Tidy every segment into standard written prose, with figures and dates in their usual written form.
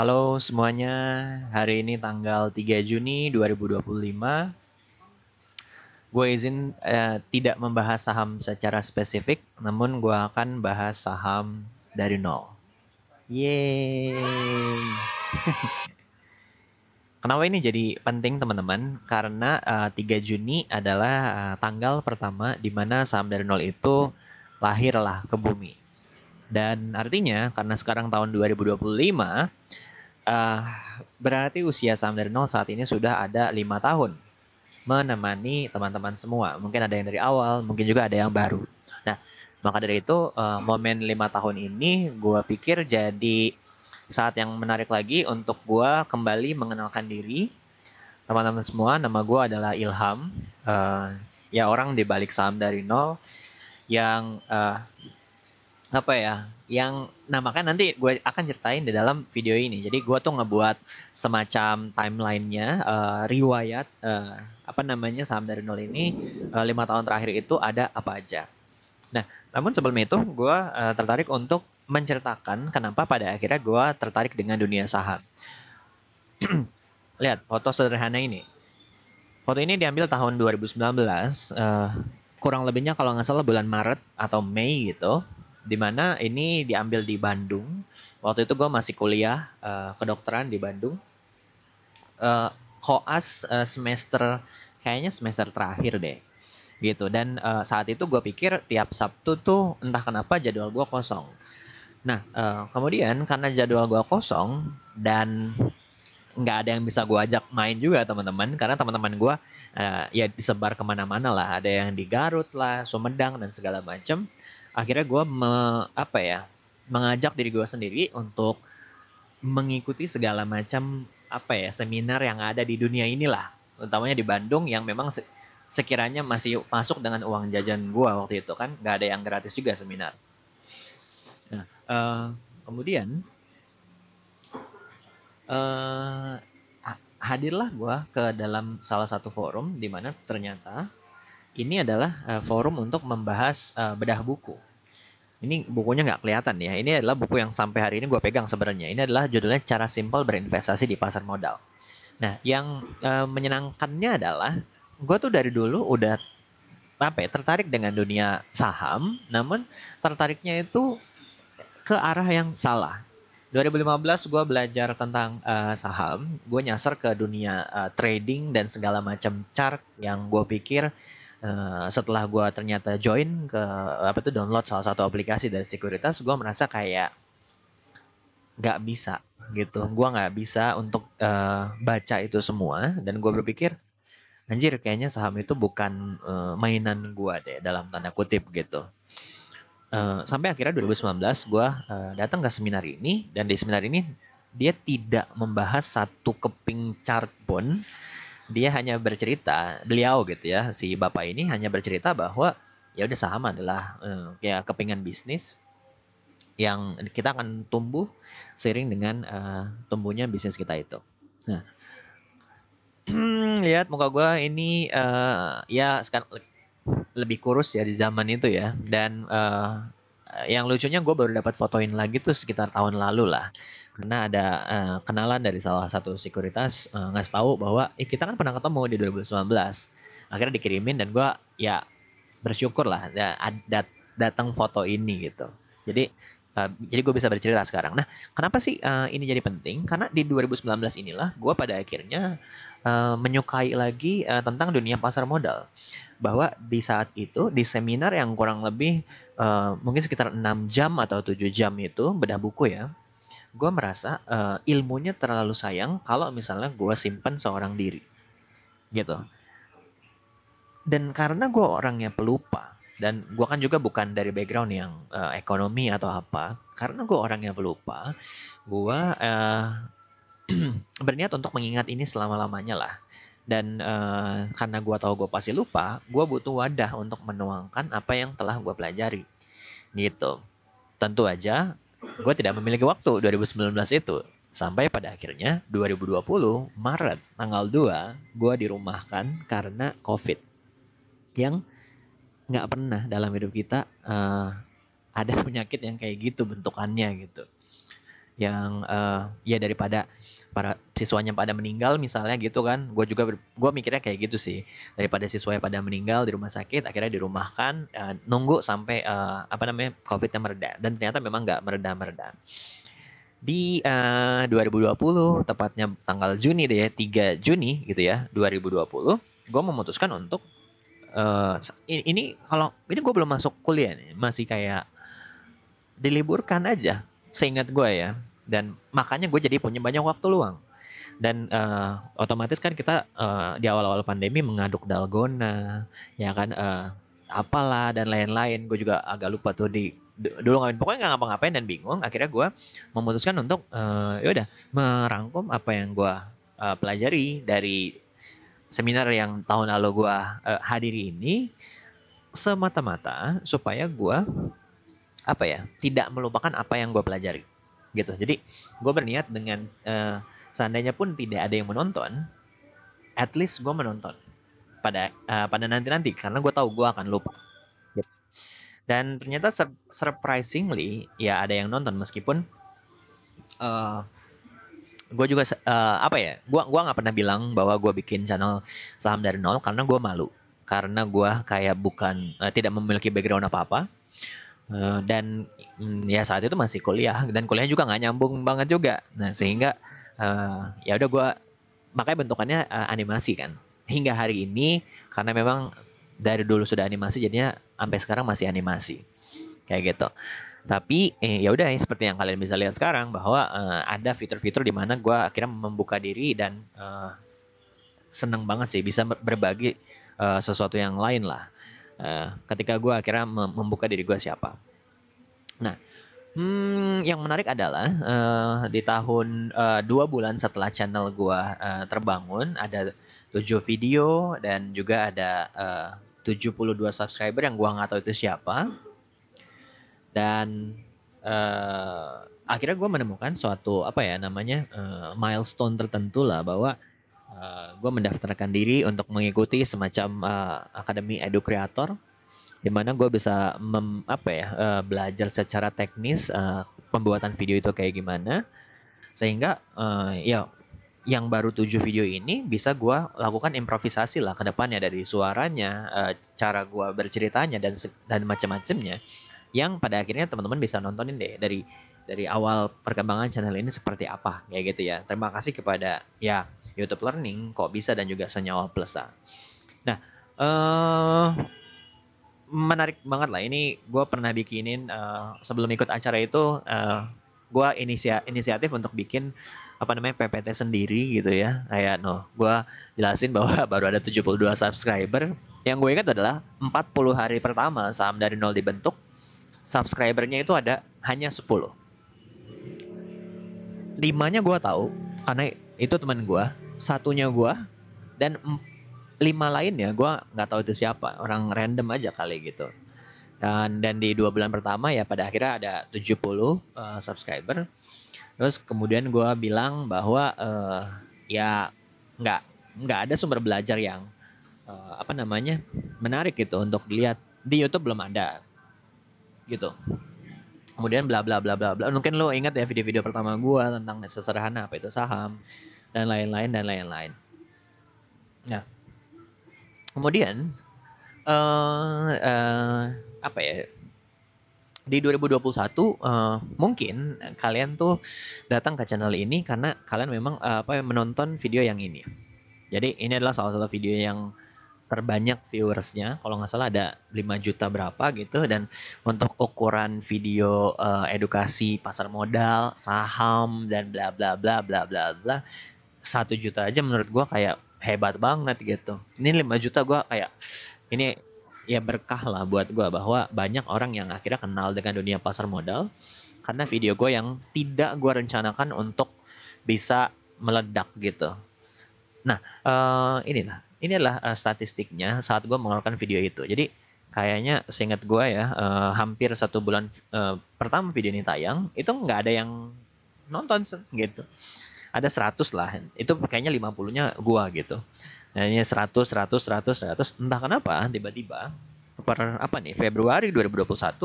Halo semuanya, hari ini tanggal 3 Juni 2025. Gue izin tidak membahas saham secara spesifik, namun gue akan bahas saham dari nol. Yeay. Kenapa ini jadi penting teman-teman? Karena 3 Juni adalah tanggal pertama di mana saham dari nol itu lahirlah ke bumi. Dan artinya karena sekarang tahun 2025, uh, berarti usia saham dari nol saat ini sudah ada 5 tahun menemani teman-teman semua. Mungkin ada yang dari awal, mungkin juga ada yang baru. Nah, maka dari itu momen 5 tahun ini gue pikir jadi saat yang menarik lagi untuk gue kembali mengenalkan diri. Teman-teman semua, nama gue adalah Ilham. Ya orang di balik saham dari nol yang apa ya, yang namakan nanti gue akan ceritain di dalam video ini. Jadi gue tuh ngebuat semacam timelinenya, riwayat apa namanya saham dari nol ini 5 tahun terakhir itu ada apa aja. Nah, namun sebelum itu gue tertarik untuk menceritakan kenapa pada akhirnya gue tertarik dengan dunia saham. Lihat foto sederhana ini. Foto ini diambil tahun 2019, kurang lebihnya kalau nggak salah bulan Maret atau Mei gitu. Dimana ini diambil di Bandung. Waktu itu gue masih kuliah kedokteran di Bandung. Koas semester, kayaknya semester terakhir deh gitu. Dan saat itu gue pikir tiap Sabtu tuh entah kenapa jadwal gue kosong. Nah, kemudian karena jadwal gue kosong dan nggak ada yang bisa gue ajak main juga teman-teman, karena teman-teman gue ya disebar kemana-mana lah, ada yang di Garut lah, Sumedang dan segala macam. Akhirnya gue apa ya, mengajak diri gue sendiri untuk mengikuti segala macam apa ya seminar yang ada di dunia inilah, utamanya di Bandung yang memang sekiranya masih masuk dengan uang jajan gue waktu itu, kan nggak ada yang gratis juga seminar. Nah, kemudian eh hadirlah gue ke dalam salah satu forum di mana ternyata ini adalah forum untuk membahas bedah buku. Ini bukunya nggak kelihatan ya. Ini adalah buku yang sampai hari ini gue pegang sebenarnya. Ini adalah judulnya Cara Simpel Berinvestasi di Pasar Modal. Nah, yang menyenangkannya adalah gue tuh dari dulu udah apa ya, tertarik dengan dunia saham, namun tertariknya itu ke arah yang salah. 2015 gue belajar tentang saham, gue nyasar ke dunia trading dan segala macam chart yang gue pikir setelah gue ternyata join ke apa tuh download salah satu aplikasi dari sekuritas, gue merasa kayak nggak bisa gitu, gue nggak bisa untuk baca itu semua, dan gue berpikir anjir kayaknya saham itu bukan mainan gue deh dalam tanda kutip gitu. Sampai akhirnya 2019 gue datang ke seminar ini, dan di seminar ini dia tidak membahas satu keping chart pun. Dia hanya bercerita, beliau gitu ya, si bapak ini hanya bercerita bahwa ya udah saham adalah kayak kepingan bisnis yang kita akan tumbuh seiring dengan tumbuhnya bisnis kita itu. Nah, lihat muka gue ini ya sekarang lebih kurus ya di zaman itu ya, dan yang lucunya gue baru dapat fotoin lagi tuh sekitar tahun lalu lah, karena ada kenalan dari salah satu sekuritas ngasih tahu bahwa kita kan pernah ketemu di 2019. Akhirnya dikirimin dan gue ya bersyukur lah ya, datang foto ini gitu. Jadi gue bisa bercerita sekarang. Nah, kenapa sih ini jadi penting? Karena di 2019 inilah gue pada akhirnya menyukai lagi tentang dunia pasar modal. Bahwa di saat itu di seminar yang kurang lebih mungkin sekitar 6 jam atau 7 jam itu bedah buku ya, gue merasa ilmunya terlalu sayang kalau misalnya gue simpan seorang diri gitu. Dan karena gue orangnya pelupa, dan gue kan juga bukan dari background yang ekonomi atau apa, karena gue orangnya pelupa, gue berniat untuk mengingat ini selama-lamanya lah. Dan karena gue tahu gue pasti lupa, gue butuh wadah untuk menuangkan apa yang telah gue pelajari gitu. Tentu aja gue tidak memiliki waktu 2019 itu. Sampai pada akhirnya 2020 Maret tanggal 2 gue dirumahkan karena COVID, yang nggak pernah dalam hidup kita ada penyakit yang kayak gitu bentukannya gitu. yang ya daripada para siswanya pada meninggal misalnya gitu kan, gue mikirnya kayak gitu sih, daripada siswanya pada meninggal di rumah sakit akhirnya dirumahkan, nunggu sampai COVID-nya mereda, dan ternyata memang nggak mereda-mereda. Di 2020, tepatnya tanggal Juni deh ya, 3 Juni gitu ya, 2020, gue memutuskan untuk ini gue belum masuk kuliah nih, masih kayak diliburkan aja, seingat gue ya. Dan makanya gue jadi punya banyak waktu luang. Dan otomatis kan kita di awal-awal pandemi mengaduk dalgona, ya kan, apalah dan lain-lain. Gue juga agak lupa tuh dulu ngapain, pokoknya nggak ngapa-ngapain dan bingung. Akhirnya gue memutuskan untuk ya udah merangkum apa yang gue pelajari dari seminar yang tahun lalu gue hadiri ini, semata-mata supaya gue tidak melupakan apa yang gue pelajari gitu. Jadi gue berniat dengan seandainya pun tidak ada yang menonton, at least gue menonton pada nanti karena gue tahu gue akan lupa gitu. Dan ternyata surprisingly ya ada yang nonton, meskipun gue juga gue nggak pernah bilang bahwa gue bikin channel saham dari nol, karena gue malu, karena gue kayak bukan tidak memiliki background apa-apa. Dan ya saat itu masih kuliah, dan kuliah juga nggak nyambung banget juga. Nah sehingga ya udah gue makanya bentukannya animasi kan hingga hari ini, karena memang dari dulu sudah animasi jadinya sampai sekarang masih animasi kayak gitu. Tapi ya udah, seperti yang kalian bisa lihat sekarang bahwa ada fitur-fitur di mana gue akhirnya membuka diri, dan seneng banget sih bisa berbagi sesuatu yang lain lah. Ketika gue akhirnya membuka diri gue siapa. Nah, yang menarik adalah di tahun 2 bulan setelah channel gue terbangun, ada 7 video dan juga ada 72 subscriber yang gue nggak tahu itu siapa. Dan akhirnya gue menemukan suatu milestone tertentu lah, bahwa gue mendaftarkan diri untuk mengikuti semacam akademi edu creator, di mana gue bisa belajar secara teknis pembuatan video itu kayak gimana, sehingga ya yang baru 7 video ini bisa gue lakukan improvisasi lah ke depannya, dari suaranya, cara gue berceritanya dan macam-macamnya, yang pada akhirnya teman-teman bisa nontonin deh dari awal perkembangan channel ini seperti apa kayak gitu ya. Terima kasih kepada ya YouTube Learning, Kok Bisa, dan juga Senyawa Plus. Nah, menarik banget lah ini. Gue pernah bikinin sebelum ikut acara itu, gue inisiatif untuk bikin PPT sendiri gitu ya. Kayak gue jelasin bahwa baru ada 72 subscriber. Yang gue ingat adalah 40 hari pertama saham dari nol dibentuk, subscribernya itu ada hanya 10. 5-nya gue tahu karena itu teman gue, satunya gue, dan 5 lainnya gue nggak tahu itu siapa, orang random aja kali gitu. Dan di 2 bulan pertama ya pada akhirnya ada 70 subscriber. Terus kemudian gue bilang bahwa ya nggak ada sumber belajar yang menarik gitu untuk dilihat di YouTube, belum ada gitu. Kemudian bla bla bla bla bla. Mungkin lo ingat ya video-video pertama gue tentang sesederhana apa itu saham dan lain-lain. Nah, kemudian di 2021 mungkin kalian tuh datang ke channel ini karena kalian memang menonton video yang ini. Jadi ini adalah salah satu video yang terbanyak viewersnya, kalau nggak salah ada 5 juta berapa gitu. Dan untuk ukuran video edukasi pasar modal, saham, dan bla bla bla bla bla bla, 1 juta aja menurut gue kayak hebat banget gitu. Ini 5 juta gue kayak, ini ya berkah lah buat gue, bahwa banyak orang yang akhirnya kenal dengan dunia pasar modal karena video gue yang tidak gue rencanakan untuk bisa meledak gitu. Nah, ini adalah statistiknya saat gue mengeluarkan video itu. Jadi kayaknya seingat gue ya, hampir 1 bulan pertama video ini tayang, itu nggak ada yang nonton gitu. Ada 100 lah, itu kayaknya 50-nya gue gitu. Nah ini 100, entah kenapa tiba-tiba Februari 2021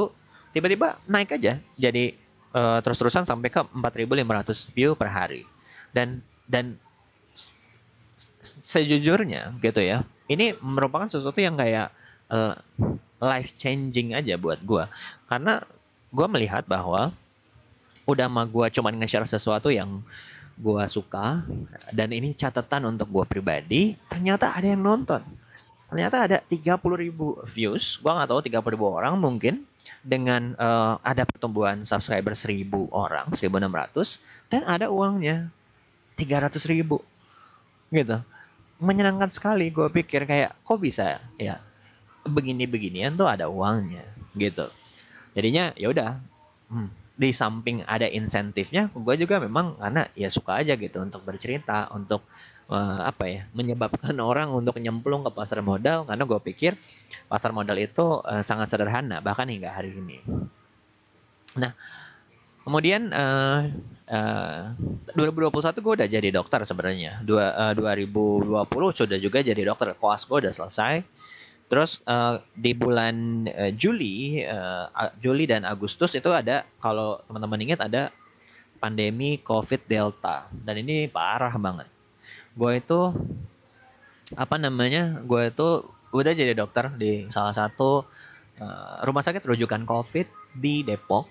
tiba-tiba naik aja jadi terus-terusan sampai ke 4.500 view per hari. Dan sejujurnya gitu ya, ini merupakan sesuatu yang kayak uh, life changing aja buat gue, karena gue melihat bahwa udah mah gue cuman nge-share sesuatu yang gue suka, dan ini catatan untuk gue pribadi, ternyata ada yang nonton. Ternyata ada 30.000 views, gue nggak tahu 30.000 orang mungkin, dengan ada pertumbuhan subscriber 1.000 orang, 1.600, dan ada uangnya 300.000 gitu. Menyenangkan sekali, gue pikir kayak kok bisa ya begini-beginian tuh ada uangnya gitu. Jadinya ya udah, di samping ada insentifnya, gue juga memang karena ya suka aja gitu untuk bercerita, untuk apa ya, menyebabkan orang untuk nyemplung ke pasar modal, karena gue pikir pasar modal itu sangat sederhana bahkan hingga hari ini. Nah, kemudian 2021 gue udah jadi dokter sebenarnya. 2020 sudah juga jadi dokter. Koas gue udah selesai. Terus di bulan Juli dan Agustus itu ada, kalau teman-teman ingat, ada pandemi COVID Delta, dan ini parah banget. Gue itu gue itu udah jadi dokter di salah satu rumah sakit rujukan COVID di Depok.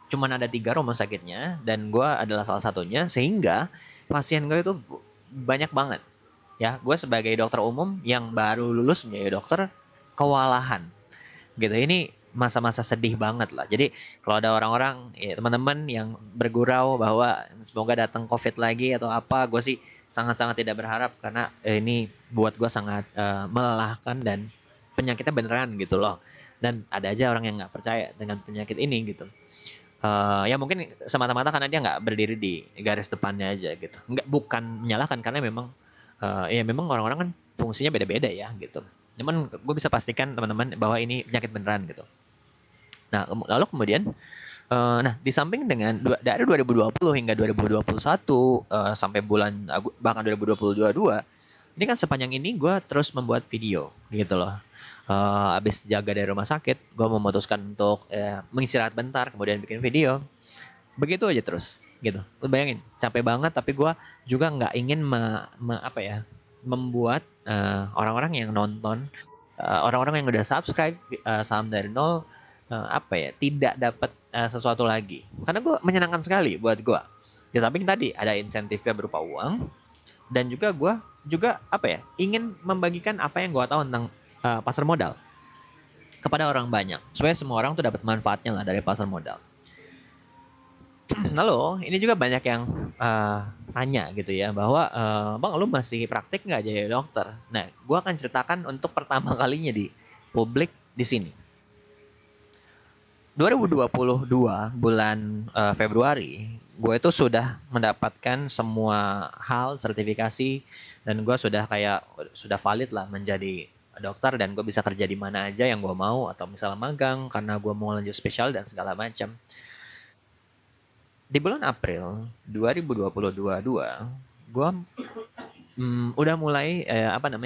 Cuman ada 3 rumah sakitnya, dan gue adalah salah satunya, sehingga pasien gue itu banyak banget. Ya, gue sebagai dokter umum yang baru lulus menjadi dokter, kewalahan gitu. Ini masa-masa sedih banget lah. Jadi kalau ada orang-orang ya, teman-teman yang bergurau bahwa semoga datang COVID lagi atau apa, gue sih sangat-sangat tidak berharap, karena ini buat gue sangat melelahkan, dan penyakitnya beneran gitu loh. Dan ada aja orang yang nggak percaya dengan penyakit ini gitu. Ya mungkin semata-mata karena dia nggak berdiri di garis depannya aja gitu. Nggak, bukan menyalahkan, karena memang ya memang orang-orang kan fungsinya beda-beda ya gitu. Cuman gue bisa pastikan teman-teman bahwa ini penyakit beneran gitu. Nah, lalu kemudian nah, di samping dengan dari 2020 hingga 2021 sampai bulan bahkan 2022, ini kan sepanjang ini gue terus membuat video gitu loh. Abis jaga dari rumah sakit, gue memutuskan untuk mengistirahat bentar, kemudian bikin video. Begitu aja terus gitu. Lu bayangin, capek banget, tapi gue juga nggak ingin membuat orang-orang yang nonton, orang-orang yang udah subscribe Saham dari Nol, tidak dapat sesuatu lagi, karena gue menyenangkan sekali buat gue. Di samping tadi ada insentifnya berupa uang, dan juga gue juga ingin membagikan apa yang gue tahu tentang pasar modal kepada orang banyak, supaya semua orang tuh dapat manfaatnya lah dari pasar modal. Lalu ini juga banyak yang tanya gitu ya, bahwa bang, lu masih praktik nggak jadi dokter? Nah, gue akan ceritakan untuk pertama kalinya di publik di sini. 2022 bulan Februari, gue itu sudah mendapatkan semua hal sertifikasi, dan gue sudah valid lah menjadi dokter, dan gue bisa kerja di mana aja yang gue mau, atau misalnya magang karena gue mau lanjut spesial dan segala macam. Di bulan April 2022, gue udah mulai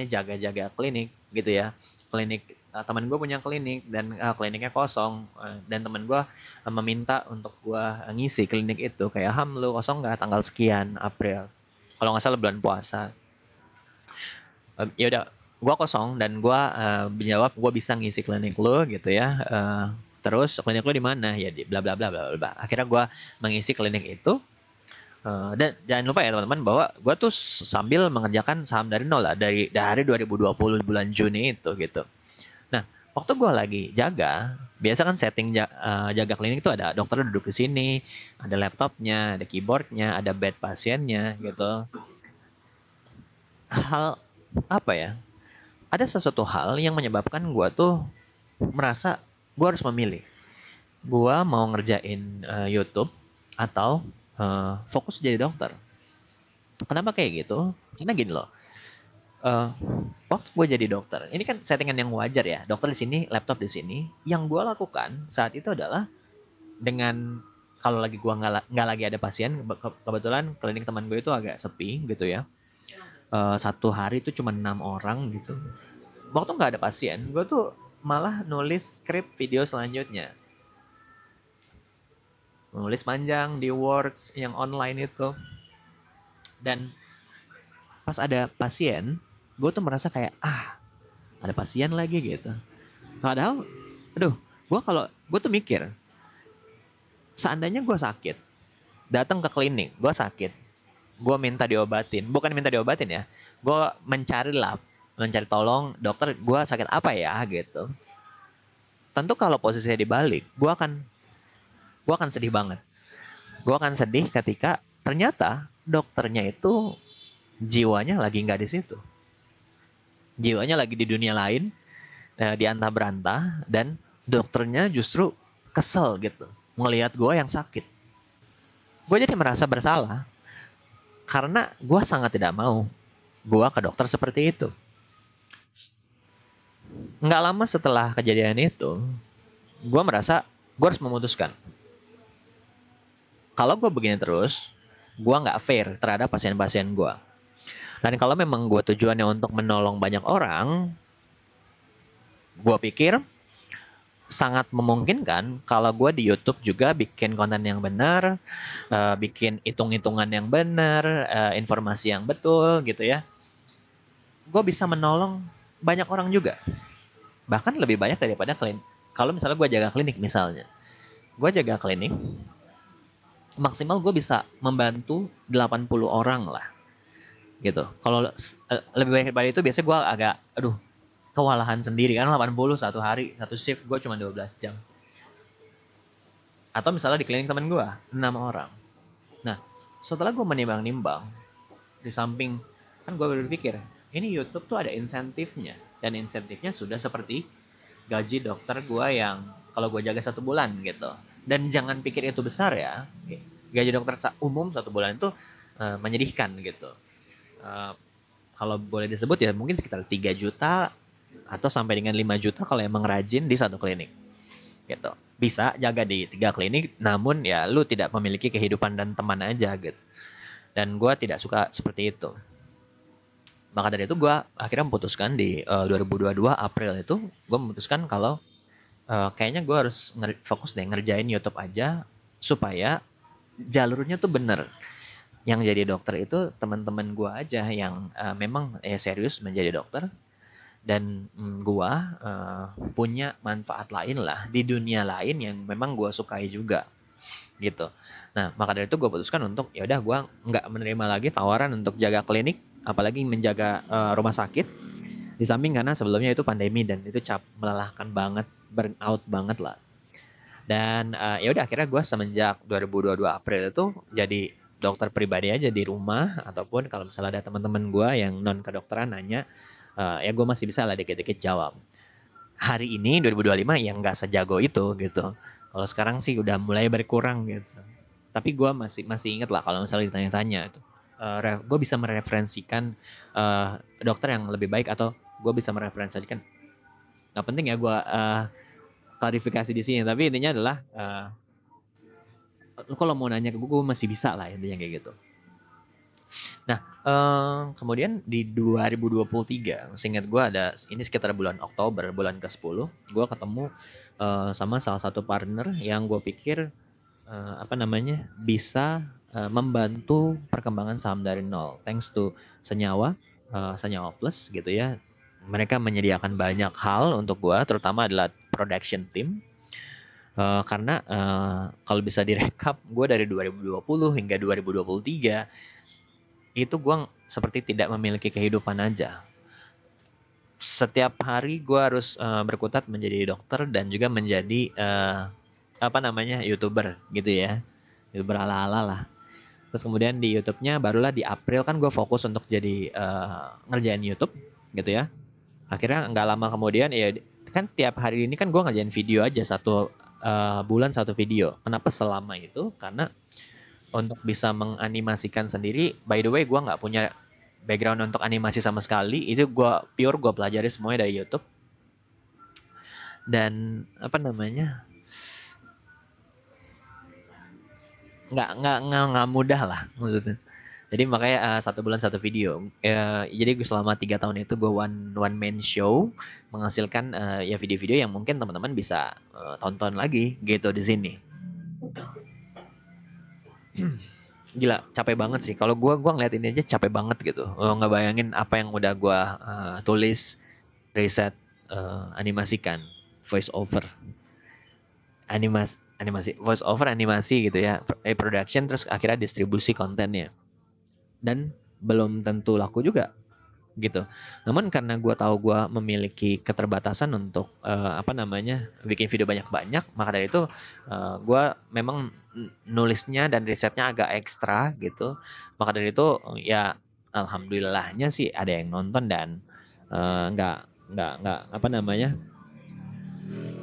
jaga-jaga klinik gitu ya. Klinik, teman gue punya klinik, dan kliniknya kosong, dan teman gue meminta untuk gue ngisi klinik itu, kayak lu kosong nggak tanggal sekian April, kalau nggak salah bulan puasa. Ya udah, gue kosong, dan gue menjawab gue bisa ngisi klinik lu gitu ya. Terus klinik lu di mana? Ya di bla bla bla bla bla. Akhirnya gue mengisi klinik itu. Dan jangan lupa ya teman-teman, bahwa gue tuh sambil mengerjakan Saham dari Nol lah dari 2020 bulan Juni itu gitu. Nah, waktu gue lagi jaga, biasa kan setting jaga klinik itu ada dokter duduk di sini, ada laptopnya, ada keyboardnya, ada bed pasiennya gitu. Hal apa ya? Ada sesuatu hal yang menyebabkan gue tuh merasa gue harus memilih. Gue mau ngerjain YouTube atau fokus jadi dokter. Kenapa kayak gitu? Karena gini loh. Waktu gue jadi dokter, ini kan settingan yang wajar ya. Dokter di sini, laptop di sini. Yang gue lakukan saat itu adalah, dengan kalau lagi gue nggak lagi ada pasien, kebetulan klinik teman gue itu agak sepi gitu ya. Satu hari itu cuma 6 orang gitu. Waktu nggak ada pasien, gue tuh malah nulis skrip video selanjutnya. menulis panjang di Words yang online itu. Dan pas ada pasien, gue tuh merasa kayak ada pasien lagi gitu. Padahal, aduh, gue tuh mikir, seandainya gue sakit, datang ke klinik, gue sakit, gue minta diobatin, bukan minta diobatin ya, gue mencari tolong dokter, gue sakit apa ya gitu. Tentu kalau posisinya dibalik, gue akan sedih banget. Gue akan sedih ketika ternyata dokternya itu jiwanya lagi nggak di situ, jiwanya lagi di dunia lain, di antah berantah, dan dokternya justru kesel gitu ngelihat gue yang sakit. Gue jadi merasa bersalah karena gue sangat tidak mau gue ke dokter seperti itu. Nggak lama setelah kejadian itu, gue merasa gue harus memutuskan. Kalau gue begini terus, gue nggak fair terhadap pasien-pasien gue. Dan kalau memang gue tujuannya untuk menolong banyak orang, gue pikir sangat memungkinkan kalau gue di YouTube juga bikin konten yang benar, bikin hitung-hitungan yang benar, informasi yang betul gitu ya. Gue bisa menolong banyak orang juga. Bahkan lebih banyak daripada klinik. Kalau misalnya gue jaga klinik misalnya. Gue jaga klinik, maksimal gue bisa membantu 80 orang lah. Gitu. Kalau lebih banyak daripada itu biasanya gue agak, kewalahan sendiri kan 80 satu hari, satu shift gue cuma 12 jam. Atau misalnya di klinik teman gue, 6 orang. Nah, setelah gue menimbang-nimbang, di samping, kan gue berpikir, ini YouTube tuh ada insentifnya. Dan insentifnya sudah seperti gaji dokter gue yang kalau gue jaga 1 bulan gitu. Dan jangan pikir itu besar ya. Gaji dokter umum 1 bulan itu menyedihkan gitu. Kalau boleh disebut ya mungkin sekitar 3 juta atau sampai dengan 5 juta kalau emang rajin di satu klinik gitu. Bisa jaga di 3 klinik, namun ya lu tidak memiliki kehidupan dan teman aja gitu. Dan gue tidak suka seperti itu. Maka dari itu gue akhirnya memutuskan di 2022 April itu, gue memutuskan kalau kayaknya gue harus fokus deh ngerjain YouTube aja supaya jalurnya tuh bener. Yang jadi dokter itu teman-teman gue aja yang memang serius menjadi dokter. Dan gue punya manfaat lain lah di dunia lain yang memang gue sukai juga gitu. Nah maka dari itu gue putuskan untuk ya udah gue nggak menerima lagi tawaran untuk jaga klinik, apalagi menjaga rumah sakit. Di samping karena sebelumnya itu pandemi dan itu melelahkan banget, burn out banget lah. Dan ya udah akhirnya gue semenjak 2022 April itu jadi dokter pribadi aja di rumah, ataupun kalau misalnya ada teman-teman gue yang non kedokteran nanya, ya gue masih bisa lah dikit-dikit jawab. Hari ini 2025 yang nggak sejago itu gitu. Kalau sekarang sih udah mulai berkurang gitu. Tapi gue masih inget lah kalau misalnya ditanya-tanya itu. Gue bisa mereferensikan dokter yang lebih baik, atau gue bisa mereferensikan. Nggak penting ya gue klarifikasi di sini. Tapi intinya adalah kalau mau nanya ke gue masih bisa lah intinya kayak gitu. Nah, kemudian di 2023, seingat gue ada, ini sekitar bulan Oktober, bulan ke-10, gue ketemu sama salah satu partner yang gue pikir bisa membantu perkembangan saham dari nol. Thanks to Senyawa Plus gitu ya. Mereka menyediakan banyak hal untuk gue, terutama adalah production team. Karena kalau bisa direkap, gue dari 2020 hingga 2023 itu gue seperti tidak memiliki kehidupan aja. Setiap hari gue harus berkutat menjadi dokter dan juga menjadi YouTuber gitu ya, YouTuber ala-ala lah. Terus kemudian di YouTube-nya barulah di April kan gue fokus untuk jadi ngerjain YouTube gitu ya. Akhirnya nggak lama kemudian ya kan tiap hari ini kan gue ngerjain video aja, satu bulan satu video. Kenapa selama itu? Karena untuk bisa menganimasikan sendiri, by the way gue nggak punya background untuk animasi sama sekali, itu gue pelajari semuanya dari YouTube. Dan nggak mudah lah maksudnya. Jadi makanya 1 bulan 1 video. Jadi gue selama 3 tahun itu gue one man show, menghasilkan ya video-video yang mungkin teman-teman bisa tonton lagi gitu di sini. Gila, capek banget sih. Kalau gua ngeliat ini aja capek banget gitu. Ngebayangin apa yang udah gua tulis, riset, animasikan, voice over, animasi, voice over animasi gitu ya, production, terus akhirnya distribusi kontennya. Dan belum tentu laku juga gitu. Namun karena gue tahu gue memiliki keterbatasan untuk apa namanya bikin video banyak-banyak, maka dari itu gue memang nulisnya dan risetnya agak ekstra gitu. Maka dari itu ya alhamdulillahnya sih ada yang nonton dan nggak apa namanya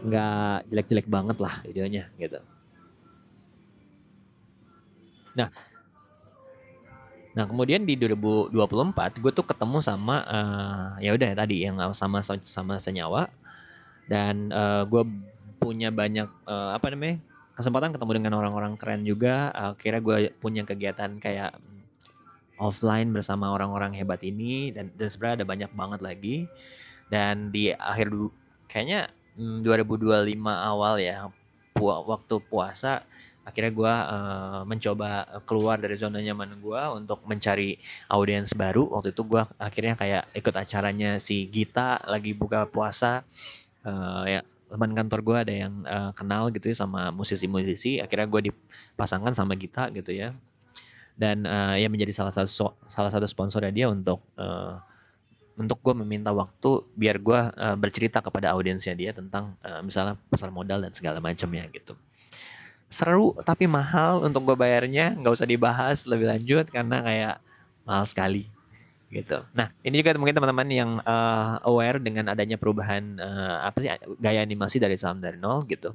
nggak jelek-jelek banget lah videonya gitu. Nah, Nah, kemudian di 2024 gue tuh ketemu sama ya udah tadi yang sama senyawa dan gue punya banyak apa namanya kesempatan ketemu dengan orang-orang keren juga. Akhirnya gue punya kegiatan kayak offline bersama orang-orang hebat ini dan sebenarnya ada banyak banget lagi. Dan di kayaknya 2025 awal ya waktu puasa akhirnya gue mencoba keluar dari zona nyaman gue untuk mencari audiens baru. Waktu itu gue akhirnya kayak ikut acaranya si Gita lagi buka puasa. Ya teman kantor gue ada yang kenal gitu ya sama musisi-musisi, akhirnya gue dipasangkan sama Gita gitu ya. Dan ya menjadi salah satu sponsornya dia untuk gue meminta waktu biar gue bercerita kepada audiensnya dia tentang misalnya pasar modal dan segala macamnya gitu. Seru tapi mahal untuk gue bayarnya, nggak usah dibahas lebih lanjut karena kayak mahal sekali gitu. Nah, ini juga mungkin teman-teman yang aware dengan adanya perubahan apa sih gaya animasi dari Saham dari nol gitu.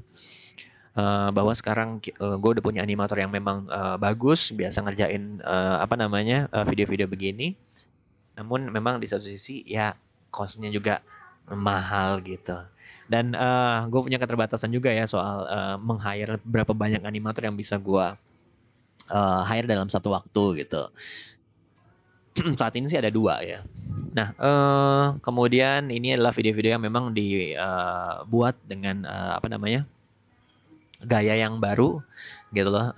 Bahwa sekarang gue udah punya animator yang memang bagus, biasa ngerjain apa namanya video-video begini. Namun memang di satu sisi ya costnya juga mahal gitu. Dan gue punya keterbatasan juga ya soal meng-hire berapa banyak animator yang bisa gue hire dalam satu waktu gitu. Saat ini sih ada 2 ya. Nah, kemudian ini adalah video-video yang memang dibuat dengan apa namanya gaya yang baru gitu loh.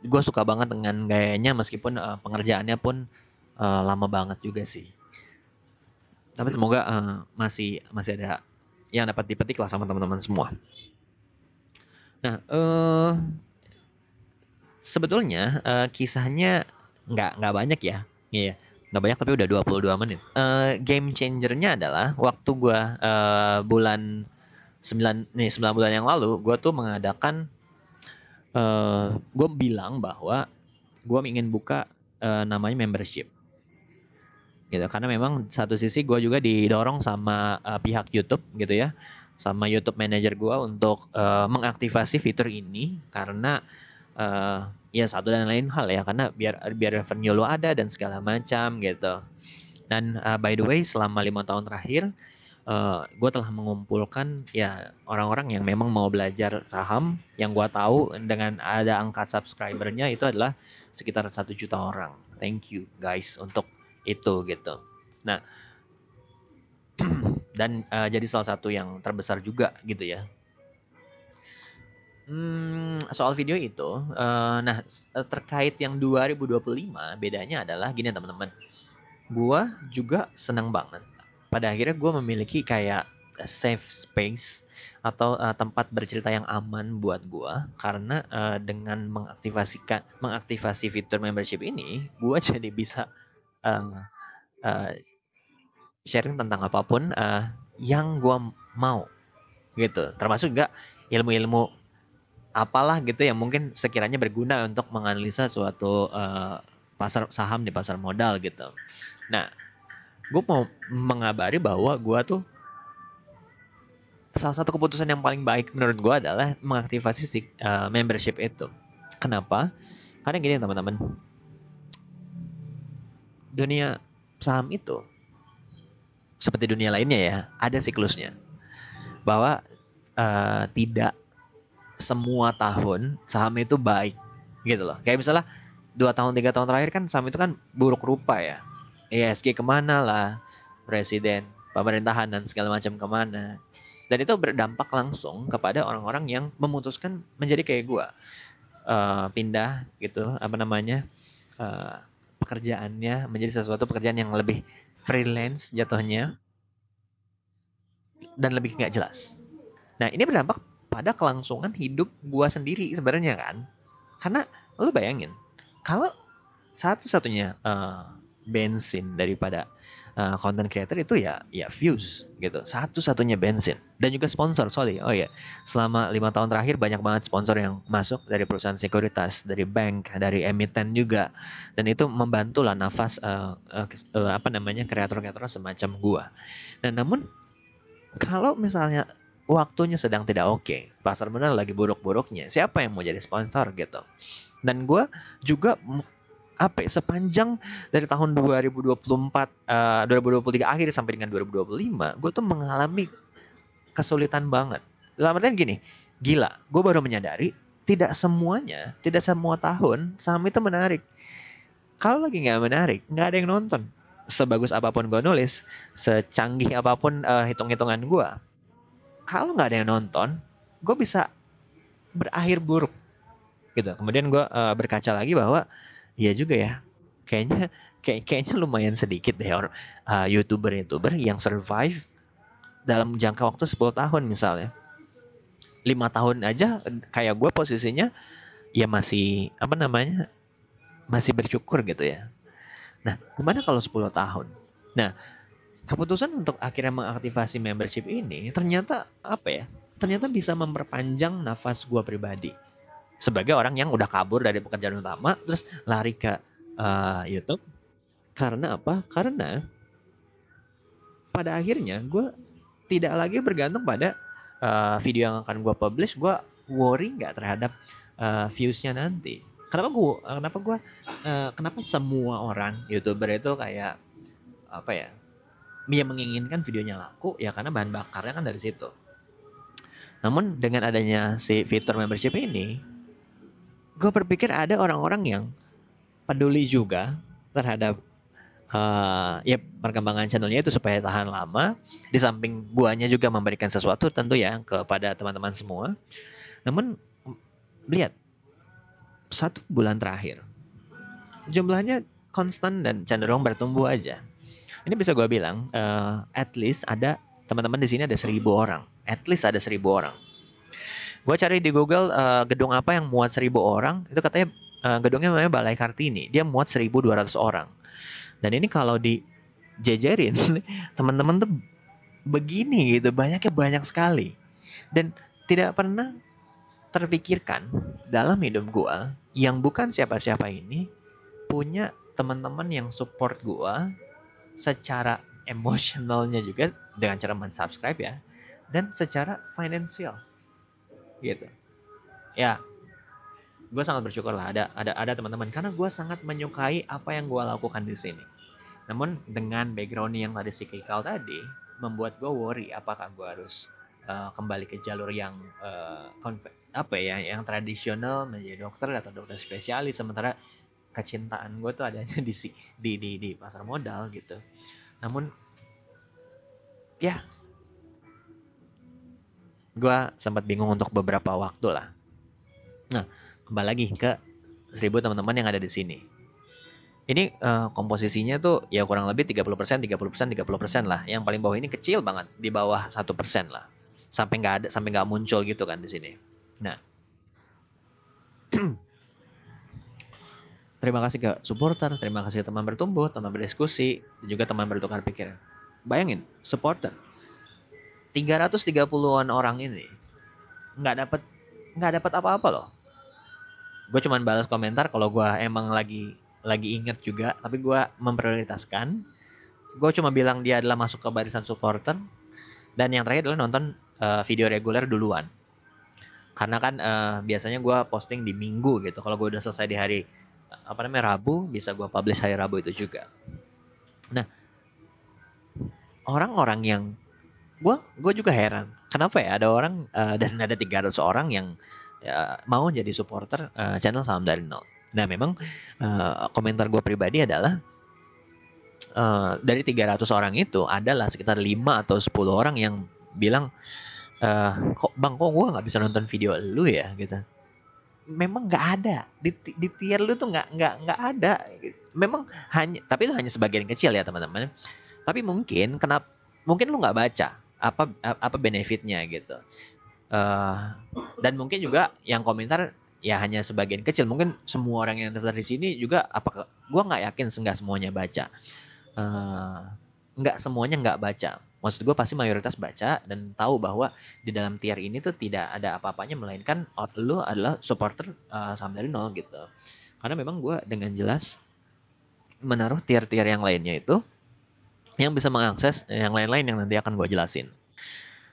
Gue suka banget dengan gayanya meskipun pengerjaannya pun lama banget juga sih. Tapi semoga masih masih ada yang dapat dipetik lah sama teman-teman semua. Nah, sebetulnya kisahnya nggak banyak ya. Iya, nggak banyak tapi udah 22 menit. Game changernya adalah waktu gua bulan 9 bulan yang lalu, gua tuh mengadakan gue bilang bahwa gue ingin buka namanya membership gitu, karena memang satu sisi gue juga didorong sama pihak YouTube gitu ya, sama YouTube Manager gue untuk mengaktifasi fitur ini karena ya satu dan lain hal ya, karena biar biar revenue lo ada dan segala macam gitu. Dan by the way selama 5 tahun terakhir gue telah mengumpulkan ya orang-orang yang memang mau belajar saham, yang gue tahu dengan ada angka subscribernya itu adalah sekitar 1 juta orang. Thank you guys untuk itu gitu. Nah, dan jadi salah satu yang terbesar juga gitu ya. Soal video itu, nah terkait yang 2025 bedanya adalah gini teman-teman. Gua juga senang banget. Pada akhirnya gue memiliki kayak safe space atau tempat bercerita yang aman buat gue, karena dengan mengaktifasi fitur membership ini, gue jadi bisa uh, uh, sharing tentang apapun yang gue mau gitu, termasuk juga ilmu-ilmu apalah gitu yang mungkin sekiranya berguna untuk menganalisa suatu pasar saham di pasar modal gitu. Nah, gue mau mengabari bahwa gue tuh salah satu keputusan yang paling baik menurut gue adalah mengaktifasi si membership itu. Kenapa? Karena gini teman-teman, dunia saham itu seperti dunia lainnya ya, ada siklusnya. Bahwa tidak semua tahun saham itu baik gitu loh. Kayak misalnya 2 tahun 3 tahun terakhir kan saham itu kan buruk rupa ya. ESG kemana lah, presiden, pemerintahan dan segala macam kemana. Dan itu berdampak langsung kepada orang-orang yang memutuskan menjadi kayak gue. pindah gitu apa namanya eh, pekerjaannya menjadi sesuatu pekerjaan yang lebih freelance jatuhnya dan lebih nggak jelas. Nah ini berdampak pada kelangsungan hidup gua sendiri sebenarnya kan. Karena lu bayangin kalau satu-satunya bensin daripada content creator itu ya views gitu, satu-satunya bensin dan juga sponsor. Sorry, oh ya, selama 5 tahun terakhir banyak banget sponsor yang masuk dari perusahaan sekuritas, dari bank, dari emiten juga, dan itu membantu lah nafas apa namanya kreator-kreator semacam gua. Dan namun kalau misalnya waktunya sedang tidak oke, pasar modal lagi buruk-buruknya, siapa yang mau jadi sponsor gitu? Dan gue juga apa ya, sepanjang dari tahun 2024 2023 akhir sampai dengan 2025 gue tuh mengalami kesulitan banget. Dalam artian gini, gila, gue baru menyadari tidak semua tahun saham itu menarik. Kalau lagi nggak menarik, nggak ada yang nonton. Sebagus apapun gue nulis, secanggih apapun hitung-hitungan gue, kalau nggak ada yang nonton, gue bisa berakhir buruk gitu. Kemudian gue berkaca lagi bahwa iya juga ya, kayaknya lumayan sedikit deh orang youtuber yang survive dalam jangka waktu 10 tahun misalnya. 5 tahun aja kayak gue posisinya ya masih apa namanya masih bersyukur gitu ya. Nah gimana kalau 10 tahun? Nah keputusan untuk akhirnya mengaktifasi membership ini ternyata apa ya? Ternyata bisa memperpanjang nafas gue pribadi sebagai orang yang udah kabur dari pekerjaan utama terus lari ke YouTube. Karena apa? Karena pada akhirnya gue tidak lagi bergantung pada video yang akan gue publish. Gue worry nggak terhadap viewsnya nanti. Kenapa semua orang YouTuber itu kayak apa ya? Dia menginginkan videonya laku ya karena bahan bakarnya kan dari situ. Namun dengan adanya si fitur membership ini, gue berpikir ada orang-orang yang peduli juga terhadap ya perkembangan channelnya itu supaya tahan lama. Di samping guanya juga memberikan sesuatu tentu ya kepada teman-teman semua. Namun lihat 1 bulan terakhir jumlahnya konstan dan cenderung bertumbuh aja. Ini bisa gue bilang at least ada teman-teman di sini ada 1.000 orang. At least ada 1.000 orang. Gue cari di Google gedung apa yang muat 1.000 orang. Itu katanya gedungnya namanya Balai Kartini. Dia muat 1.200 orang. Dan ini kalau dijejerin teman-teman tuh begini gitu, banyaknya banyak sekali. Dan tidak pernah terpikirkan dalam hidup gua yang bukan siapa-siapa ini punya teman-teman yang support gua secara emosionalnya juga dengan cara mensubscribe ya, dan secara finansial gitu. Ya, gue sangat bersyukur lah ada teman-teman karena gue sangat menyukai apa yang gue lakukan di sini. Namun dengan background yang tadi psikikal tadi membuat gue worry apakah gue harus kembali ke jalur yang apa ya yang tradisional menjadi dokter atau dokter spesialis, sementara kecintaan gue tuh adanya di pasar modal gitu. Namun ya gue sempat bingung untuk beberapa waktu lah. Nah kembali lagi ke 1.000 teman-teman yang ada di sini. Ini komposisinya tuh ya kurang lebih 30%, 30%, 30% lah. Yang paling bawah ini kecil banget, di bawah 1% lah. Sampai nggak muncul gitu kan di sini. Nah, terima kasih ke supporter, terima kasih ke teman bertumbuh, teman berdiskusi, dan juga teman bertukar pikiran. Bayangin, supporter 330-an orang ini nggak dapat apa-apa loh. Gue cuman balas komentar kalau gue emang lagi inget juga, tapi gue memprioritaskan. Gue cuma bilang dia adalah masuk ke barisan supporter, dan yang terakhir adalah nonton video reguler duluan. Karena kan biasanya gue posting di Minggu gitu. Kalau gue udah selesai di hari Rabu, bisa gue publish hari Rabu itu juga. Nah, orang-orang yang gue juga heran, kenapa ya ada orang dan ada 300 orang yang mau jadi supporter channel Saham dari Nol. Nah memang komentar gue pribadi adalah dari 300 orang itu adalah sekitar 5 atau 10 orang yang bilang kok gue nggak bisa nonton video lu ya gitu. memang nggak ada di tier lu tuh nggak ada. Memang hanya, tapi itu hanya sebagian kecil ya teman-teman. Tapi mungkin lu nggak baca apa benefitnya gitu. Eh, dan mungkin juga yang komentar ya hanya sebagian kecil. Mungkin semua orang yang daftar di sini juga, apakah gua nggak yakin nggak semuanya baca. Eh, nggak semuanya nggak baca. Maksud gue pasti mayoritas baca dan tahu bahwa di dalam tier ini tuh tidak ada apa-apanya melainkan lu adalah supporter saham dari nol gitu. Karena memang gue dengan jelas menaruh tier-tier yang lainnya itu yang bisa mengakses yang lain-lain yang nanti akan gue jelasin.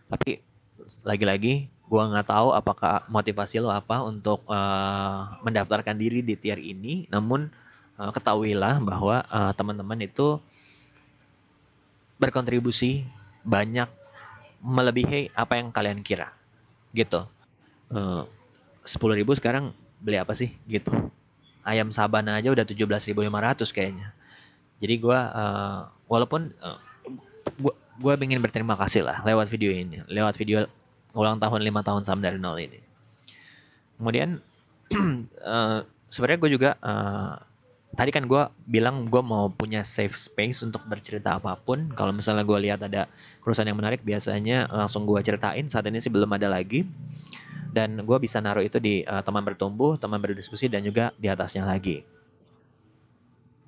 Tapi lagi-lagi gue nggak tahu apakah motivasi lo apa untuk mendaftarkan diri di tier ini. Namun ketahuilah bahwa teman-teman itu berkontribusi banyak melebihi apa yang kalian kira gitu. 10.000 sekarang beli apa sih gitu. Ayam Sabana aja udah 17.500 kayaknya. Jadi gue walaupun gue ingin berterima kasih lah lewat video ini, lewat video ulang tahun 5 tahun saham dari nol ini. Kemudian sebenarnya gue juga tadi kan gue bilang gue mau punya safe space untuk bercerita apapun. Kalau misalnya gue lihat ada perusahaan yang menarik, biasanya langsung gue ceritain. Saat ini sih belum ada lagi. Dan gue bisa naruh itu di teman bertumbuh, teman berdiskusi, dan juga di atasnya lagi.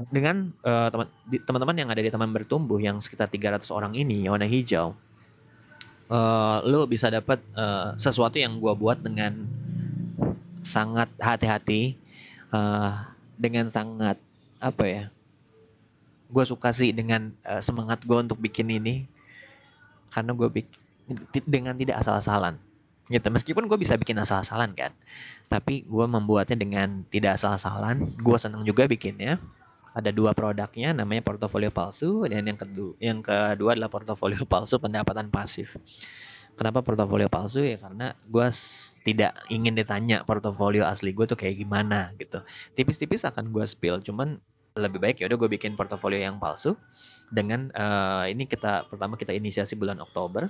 Dengan teman-teman yang ada di teman bertumbuh yang sekitar 300 orang ini, warna hijau, lo bisa dapat sesuatu yang gue buat dengan sangat hati-hati, dengan sangat apa ya, gue suka sih dengan semangat gue untuk bikin ini, karena gue bikin dengan tidak asal-asalan gitu. Meskipun gue bisa bikin asal-asalan kan, tapi gue membuatnya dengan tidak asal-asalan. Gue senang juga bikinnya. Ada 2 produknya, namanya portofolio palsu, dan yang kedua adalah portofolio palsu pendapatan pasif. Kenapa portofolio palsu ya? Karena gue tidak ingin ditanya portofolio asli gue tuh kayak gimana gitu. Tipis-tipis akan gue spill, cuman lebih baik ya udah gue bikin portofolio yang palsu. Dengan ini pertama kita inisiasi bulan Oktober,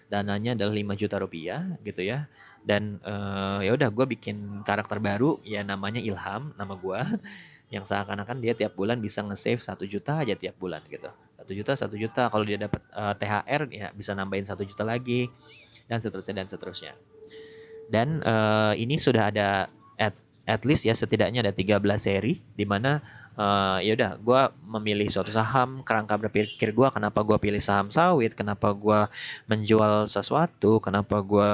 dananya adalah 5 juta rupiah gitu ya. Dan ya udah gue bikin karakter baru ya, namanya Ilham, nama gue. Yang seakan-akan dia tiap bulan bisa nge-save 1 juta aja tiap bulan gitu. 1 juta. Kalau dia dapat THR ya bisa nambahin 1 juta lagi, dan seterusnya. Dan ini sudah ada at least ya, setidaknya ada 13 seri di mana ya udah gue memilih suatu saham, kerangka berpikir gue kenapa gue pilih saham sawit, kenapa gue menjual sesuatu, kenapa gue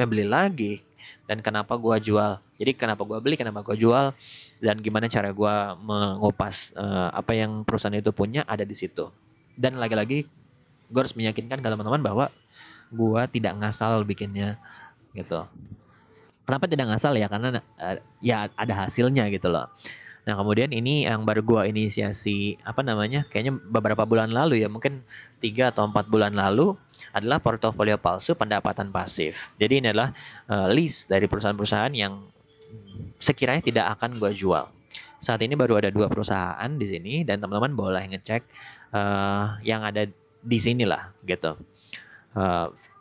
beli lagi, dan kenapa gue jual. Jadi kenapa gue beli, kenapa gue jual, dan gimana cara gue mengupas apa yang perusahaan itu punya, ada di situ. Dan lagi-lagi gue harus meyakinkan ke teman-teman bahwa gue tidak ngasal bikinnya gitu. Kenapa tidak ngasal ya? Karena ya ada hasilnya gitu loh. Nah kemudian ini yang baru gue inisiasi kayaknya beberapa bulan lalu ya, mungkin 3 atau 4 bulan lalu, adalah portofolio palsu pendapatan pasif. Jadi ini adalah list dari perusahaan-perusahaan yang sekiranya tidak akan gue jual. Saat ini baru ada 2 perusahaan di sini, dan teman-teman boleh ngecek yang ada di sini lah gitu.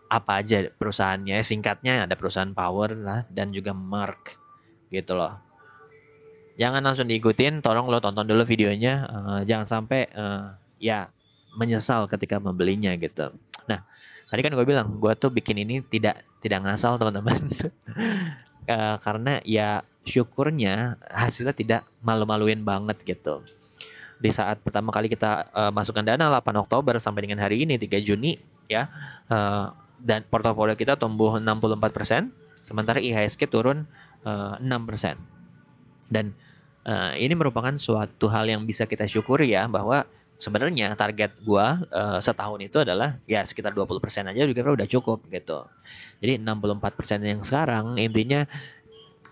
Apa aja perusahaannya, singkatnya ada perusahaan Power lah dan juga Mark gitu loh. Jangan langsung diikutin, tolong lo tonton dulu videonya, jangan sampai ya menyesal ketika membelinya gitu. Nah tadi kan gue bilang gue tuh bikin ini tidak ngasal teman-teman. Karena ya syukurnya hasilnya tidak malu-maluin banget gitu. Di saat pertama kali kita masukkan dana 8 Oktober sampai dengan hari ini 3 Juni ya, dan portofolio kita tumbuh 64%, sementara IHSG turun 6%. Dan ini merupakan suatu hal yang bisa kita syukuri ya, bahwa sebenarnya target gua setahun itu adalah ya sekitar 20% aja juga udah cukup gitu. Jadi 64% yang sekarang, intinya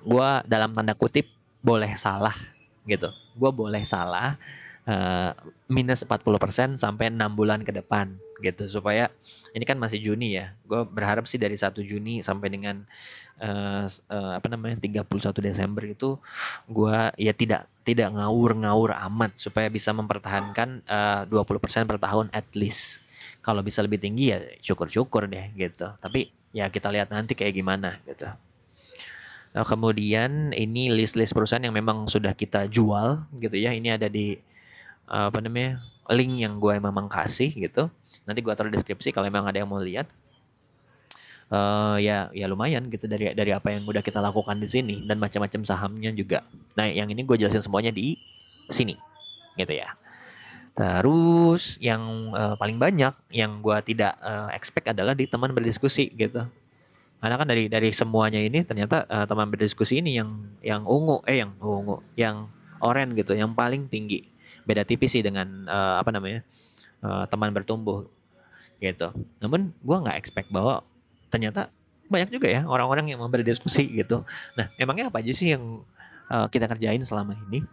gua dalam tanda kutip boleh salah gitu. Gua boleh salah minus 40% sampai 6 bulan ke depan gitu, supaya ini kan masih Juni ya. Gue berharap sih dari 1 Juni sampai dengan 31 Desember itu gue ya tidak ngawur amat, supaya bisa mempertahankan 20% per tahun at least. Kalau bisa lebih tinggi ya syukur-syukur deh gitu. Tapi ya kita lihat nanti kayak gimana gitu. Kemudian ini list-list perusahaan yang memang sudah kita jual gitu ya. Ini ada di apa namanya, link yang gue memang kasih gitu. Nanti gue taruh deskripsi kalau memang ada yang mau lihat. Ya ya lumayan gitu dari apa yang udah kita lakukan di sini dan macam-macam sahamnya juga. Nah yang ini gue jelasin semuanya di sini gitu ya. Terus yang paling banyak yang gue tidak expect adalah di teman berdiskusi gitu. Karena kan dari semuanya ini ternyata teman berdiskusi ini yang oranye gitu, yang paling tinggi. Beda tipis sih dengan apa namanya, teman bertumbuh gitu. Namun gue nggak expect bahwa ternyata banyak juga ya orang-orang yang mau berdiskusi gitu. Nah, emangnya apa aja sih yang kita kerjain selama ini?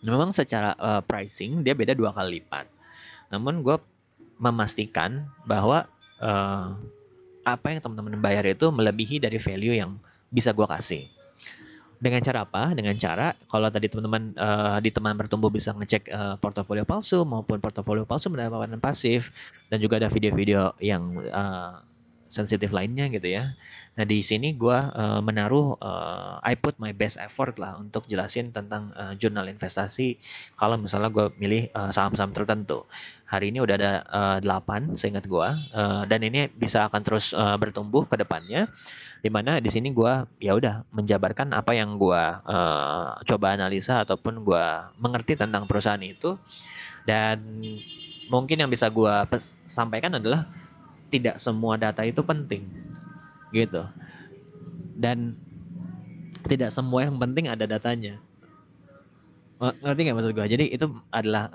Memang secara pricing dia beda 2 kali lipat. Namun gue memastikan bahwa eh, apa yang teman-teman bayar itu melebihi dari value yang bisa gue kasih. Dengan cara apa? Dengan cara kalau tadi teman-teman di teman bertumbuh bisa ngecek portofolio palsu maupun portofolio palsu mendapatkan pasif, dan juga ada video-video yang sensitif lainnya gitu ya. Nah di sini gue menaruh I put my best effort lah untuk jelasin tentang jurnal investasi. Kalau misalnya gue milih saham-saham tertentu, hari ini udah ada 8 seingat gue, dan ini bisa akan terus bertumbuh ke depannya. Dimana di sini gue ya udah menjabarkan apa yang gue coba analisa ataupun gue mengerti tentang perusahaan itu. Dan mungkin yang bisa gue sampaikan adalah tidak semua data itu penting gitu, dan tidak semua yang penting ada datanya. Ngerti nggak maksud gue? Jadi itu adalah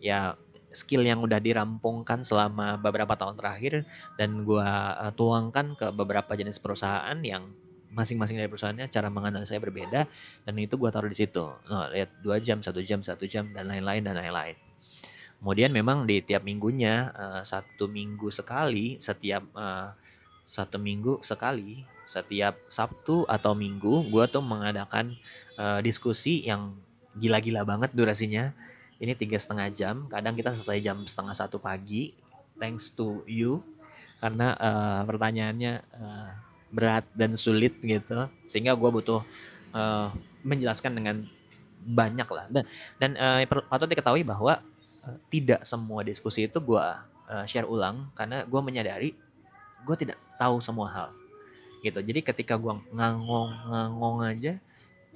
ya skill yang udah dirampungkan selama beberapa tahun terakhir, dan gue tuangkan ke beberapa jenis perusahaan yang masing-masing dari perusahaannya cara menganalisanya berbeda, dan itu gue taruh di situ. Nah, lihat 2 jam, 1 jam, 1 jam, dan lain-lain dan lain-lain. Kemudian memang di tiap minggunya, 1 minggu sekali, setiap Sabtu atau Minggu, gue tuh mengadakan diskusi yang gila-gila banget durasinya. Ini 3,5 jam. Kadang kita selesai jam setengah 1 pagi. Thanks to you, karena pertanyaannya berat dan sulit gitu, sehingga gue butuh menjelaskan dengan banyak lah. Dan patut diketahui bahwa tidak semua diskusi itu gue share ulang, karena gue menyadari gue tidak tahu semua hal gitu. Jadi ketika gue ngangong aja,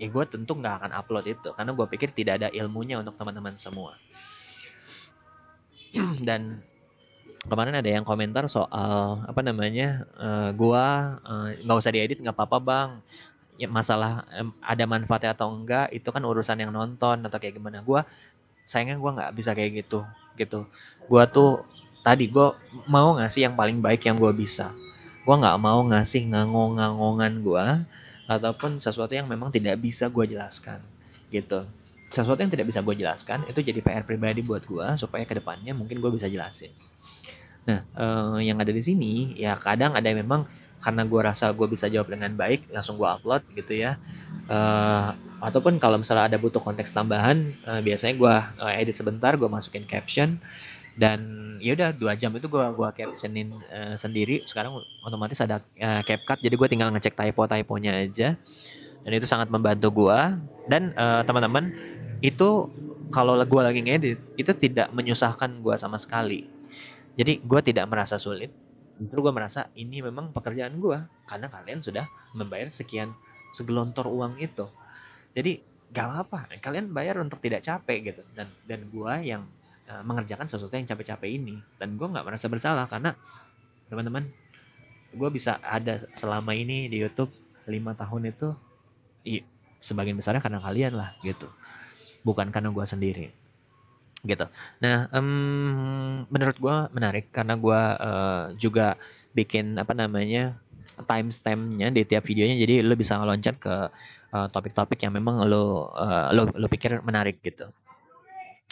ya gue tentu nggak akan upload itu, karena gue pikir tidak ada ilmunya untuk teman-teman semua. Dan kemarin ada yang komentar soal apa namanya, gue nggak usah diedit, nggak apa-apa bang, ya masalah ada manfaatnya atau enggak itu kan urusan yang nonton atau kayak gimana. Sayangnya gue nggak bisa kayak gitu gitu. Gue tuh tadi gue mau ngasih yang paling baik yang gue bisa. Gue nggak mau ngasih ngangong-ngangongan gue, ataupun sesuatu yang memang tidak bisa gue jelaskan gitu. Sesuatu yang tidak bisa gue jelaskan itu jadi PR pribadi buat gue, supaya kedepannya mungkin gue bisa jelasin. Nah, yang ada di sini ya kadang ada yang memang karena gue rasa gue bisa jawab dengan baik, langsung gue upload gitu ya. Eh, Ataupun kalau misalnya ada butuh konteks tambahan, biasanya gue edit sebentar, gue masukin caption, dan ya udah 2 jam itu gue captionin sendiri. Sekarang otomatis ada CapCut, jadi gue tinggal ngecek typo-typonya aja, dan itu sangat membantu gue. Dan teman-teman, itu kalau gue lagi ngedit itu tidak menyusahkan gue sama sekali. Jadi gue tidak merasa sulit, justru gue merasa ini memang pekerjaan gue, karena kalian sudah membayar sekian segelontor uang itu. Jadi gak apa-apa, kalian bayar untuk tidak capek gitu. Dan gue yang mengerjakan sesuatu yang capek-capek ini, dan gue nggak merasa bersalah, karena teman-teman, gue bisa ada selama ini di YouTube 5 tahun itu, sebagian besarnya karena kalian lah gitu, bukan karena gue sendiri gitu. Nah, menurut gue menarik karena gue juga bikin apa namanya timestampnya di tiap videonya, jadi lo bisa ngeloncat ke topik-topik yang memang lo pikir menarik gitu.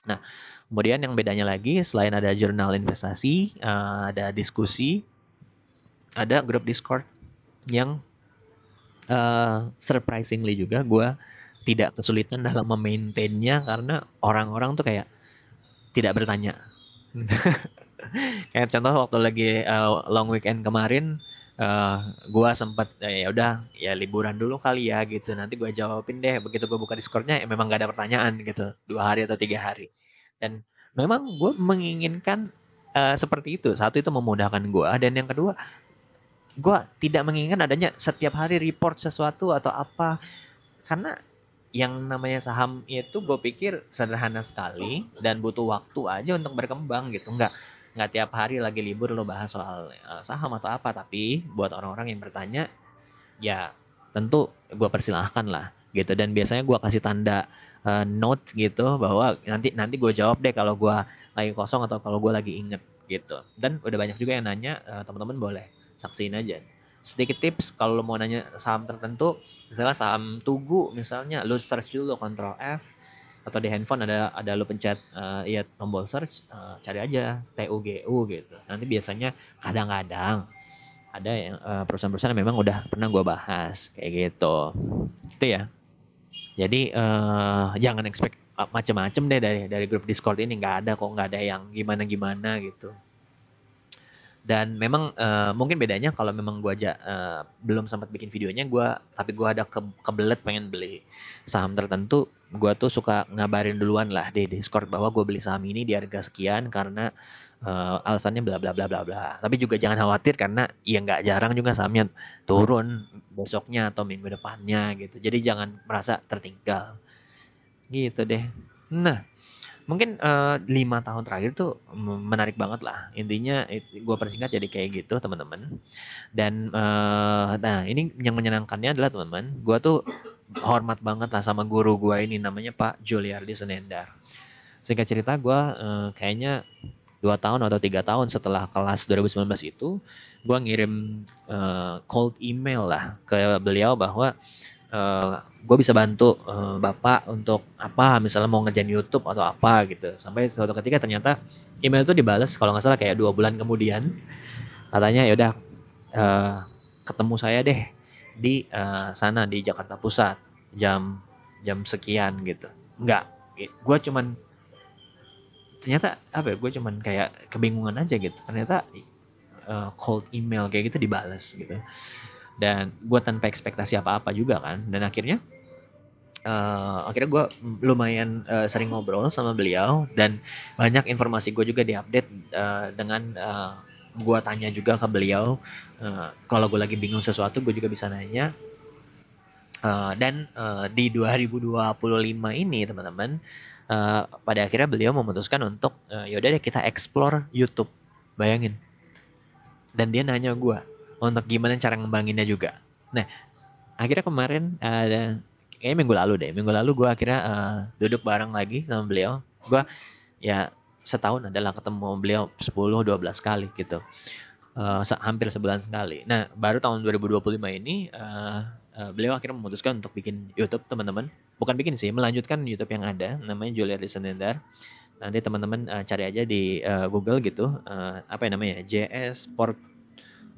Nah, kemudian yang bedanya lagi, selain ada jurnal investasi, ada diskusi, ada grup Discord yang surprisingly juga gue tidak kesulitan dalam memaintainnya, karena orang-orang tuh kayak tidak bertanya. Kayak contoh waktu lagi long weekend kemarin, eh gua sempat ya udah ya liburan dulu kali ya gitu. Nanti gua jawabin deh begitu gua buka Discordnya ya memang gak ada pertanyaan gitu. 2 hari atau 3 hari. Dan memang gue menginginkan seperti itu. Satu itu memudahkan gua dan yang kedua gue tidak menginginkan adanya setiap hari report sesuatu atau apa karena yang namanya saham itu gue pikir sederhana sekali dan butuh waktu aja untuk berkembang gitu nggak tiap hari lagi libur lo bahas soal saham atau apa tapi buat orang-orang yang bertanya ya tentu gue persilahkan lah gitu dan biasanya gue kasih tanda note gitu bahwa nanti nanti gue jawab deh kalau gue lagi kosong atau kalau gue lagi inget gitu dan udah banyak juga yang nanya teman-teman boleh saksiin aja sedikit tips kalau lo mau nanya saham tertentu misalnya saham Tugu misalnya lo search dulu Ctrl F atau di handphone ada lo pencet ya tombol search cari aja TUGU gitu nanti biasanya kadang-kadang ada yang perusahaan-perusahaan yang memang udah pernah gue bahas kayak gitu itu ya jadi jangan expect macem-macem deh dari grup Discord ini nggak ada kok nggak ada yang gimana-gimana gitu dan memang mungkin bedanya kalau memang gue aja belum sempat bikin videonya tapi gue ada kebelet pengen beli saham tertentu gue tuh suka ngabarin duluan lah di Discord bahwa gue beli saham ini di harga sekian karena alasannya bla bla bla bla bla tapi juga jangan khawatir karena ya nggak jarang juga sahamnya turun besoknya atau minggu depannya gitu jadi jangan merasa tertinggal gitu deh nah mungkin 5 tahun terakhir tuh menarik banget lah. Intinya gue persingkat jadi kayak gitu teman-teman. Dan nah ini yang menyenangkannya adalah teman-teman, gue tuh hormat banget lah sama guru gue ini namanya Pak Juliardi Senendar. Singkat cerita gue kayaknya 2 tahun atau 3 tahun setelah kelas 2019 itu, gue ngirim cold email lah ke beliau bahwa gue bisa bantu bapak untuk apa misalnya mau ngerjain YouTube atau apa gitu sampai suatu ketika ternyata email itu dibalas kalau nggak salah kayak 2 bulan kemudian katanya ya udah uh, ketemu saya deh di sana di Jakarta Pusat jam jam sekian gitu nggak gue cuman ternyata apa ya gue cuman kayak kebingungan aja gitu ternyata cold email kayak gitu dibalas gitu dan gue tanpa ekspektasi apa-apa juga kan dan akhirnya gue lumayan sering ngobrol sama beliau dan banyak informasi gue juga diupdate dengan gue tanya juga ke beliau kalau gue lagi bingung sesuatu gue juga bisa nanya dan di 2025 ini teman-teman pada akhirnya beliau memutuskan untuk yaudah deh kita explore YouTube bayangin dan dia nanya gue untuk gimana cara ngembanginnya juga nah akhirnya kemarin ada kayaknya minggu lalu gue akhirnya duduk bareng lagi sama beliau gue ya setahun adalah ketemu beliau 10-12 kali gitu hampir sebulan sekali nah baru tahun 2025 ini beliau akhirnya memutuskan untuk bikin YouTube teman-teman bukan bikin sih melanjutkan YouTube yang ada namanya Juliari Senendar nanti teman-teman cari aja di Google gitu apa yang namanya JS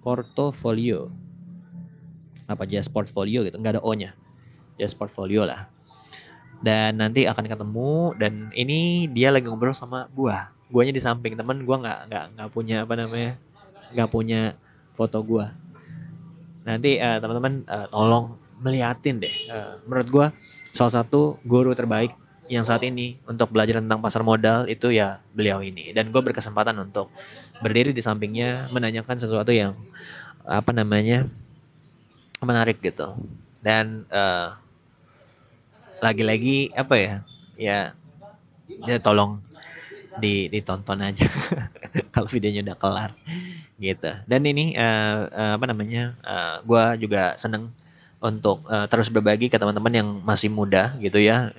Portfolio apa JS Portfolio gitu nggak ada O-nya JS Portfolio lah dan nanti akan ketemu dan ini dia lagi ngobrol sama guanya di samping temen gua nggak punya apa namanya nggak punya foto gua nanti teman-teman tolong melihatin deh menurut gua salah satu guru terbaik yang saat ini untuk belajar tentang pasar modal itu ya beliau ini dan gue berkesempatan untuk berdiri di sampingnya menanyakan sesuatu yang apa namanya menarik gitu dan lagi-lagi apa ya ya tolong ditonton aja kalau videonya udah kelar gitu dan ini apa namanya gue juga seneng untuk terus berbagi ke teman-teman yang masih muda gitu ya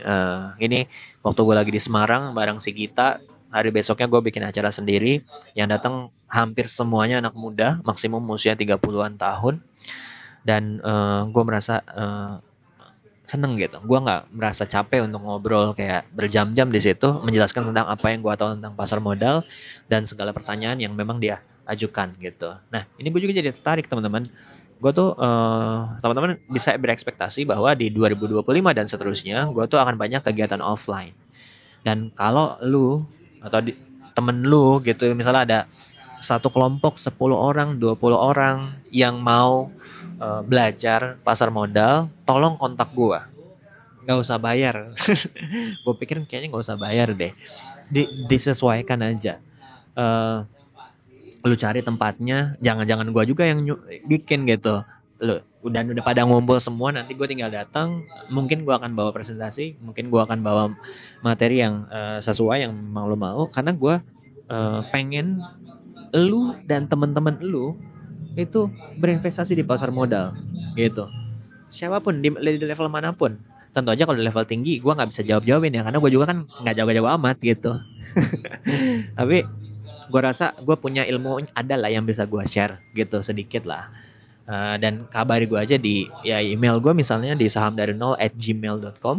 ini waktu gue lagi di Semarang bareng si Gita hari besoknya gue bikin acara sendiri yang datang hampir semuanya anak muda maksimum usia 30-an tahun dan gue merasa seneng gitu. Gue nggak merasa capek untuk ngobrol kayak berjam-jam di situ menjelaskan tentang apa yang gue tahu tentang pasar modal dan segala pertanyaan yang memang dia ajukan gitu. Nah ini gue juga jadi tertarik teman-teman. Gue tuh teman-teman bisa berekspektasi bahwa di 2025 dan seterusnya gue tuh akan banyak kegiatan offline. Dan kalau lu atau temen lu gitu misalnya ada satu kelompok 10 orang, 20 orang yang mau belajar pasar modal, tolong kontak gua. Nggak usah bayar. Gue pikir kayaknya nggak usah bayar deh. Disesuaikan aja. Eh, Lu cari tempatnya, jangan-jangan gua juga yang bikin gitu. Udah pada ngumpul semua, nanti gue tinggal datang, mungkin gua akan bawa presentasi, mungkin gua akan bawa materi yang sesuai yang mau lo mau, karena gua pengen lu dan teman-teman lu itu berinvestasi di pasar modal gitu. Siapapun di level manapun. Tentu aja kalau di level tinggi gue nggak bisa jawabin ya, karena gue juga kan nggak jago-jago amat gitu. Tapi gue rasa gue punya ilmu ada lah yang bisa gue share gitu sedikit lah. Dan kabari gue aja di ya email gue misalnya di sahamdari0@gmail.com.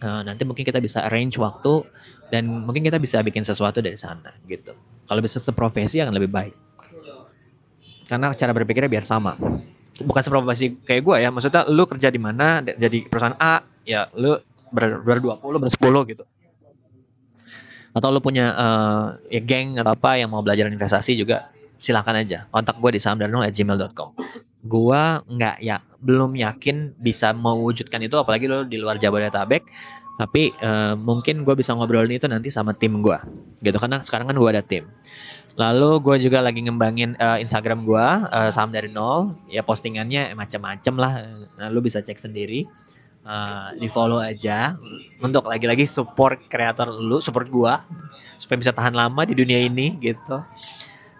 Nanti mungkin kita bisa arrange waktu dan mungkin kita bisa bikin sesuatu dari sana gitu. Kalau bisa seprofesi akan lebih baik. Karena cara berpikirnya biar sama. Bukan seprofesi kayak gue ya, maksudnya lu kerja di mana, jadi perusahaan A, ya lu ber-20, ber-10 gitu. Atau lu punya ya geng atau apa yang mau belajar investasi juga, silakan aja. Kontak gue di sahamdarno@gmail.com. Gue belum yakin bisa mewujudkan itu, apalagi lu di luar Jabodetabek. Tapi mungkin gue bisa ngobrolin itu nanti sama tim gue, gitu. Karena sekarang kan gue ada tim. Lalu gue juga lagi ngembangin Instagram gue, saham dari nol. Ya postingannya macam-macam lah. Nah, lu bisa cek sendiri. Di follow aja untuk lagi-lagi support kreator lu, support gue supaya bisa tahan lama di dunia ini gitu.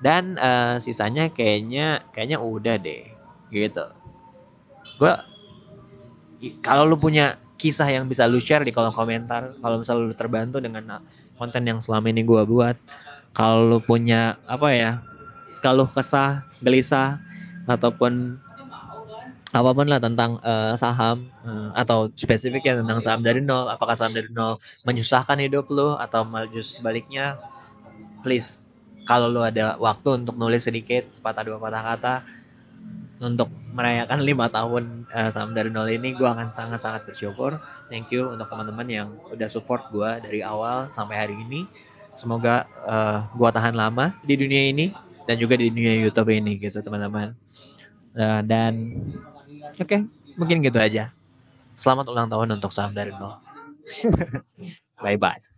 Dan sisanya kayaknya udah deh gitu. Gue kalau lu punya kisah yang bisa lu share di kolom komentar, kalau misalnya lu terbantu dengan konten yang selama ini gue buat, kalau lu punya apa ya, kalau kesah, gelisah ataupun apapun lah tentang saham atau spesifiknya tentang saham dari nol, apakah saham dari nol menyusahkan hidup lu atau malah just sebaliknya, please kalau lu ada waktu untuk nulis sedikit sepatah dua patah kata untuk merayakan 5 tahun saham dari nol ini, gue akan sangat-sangat bersyukur. Thank you untuk teman-teman yang udah support gue dari awal sampai hari ini. Semoga gue tahan lama di dunia ini dan juga di dunia YouTube ini gitu teman-teman. Dan oke, mungkin gitu aja. Selamat ulang tahun untuk saham dari nol. Bye bye.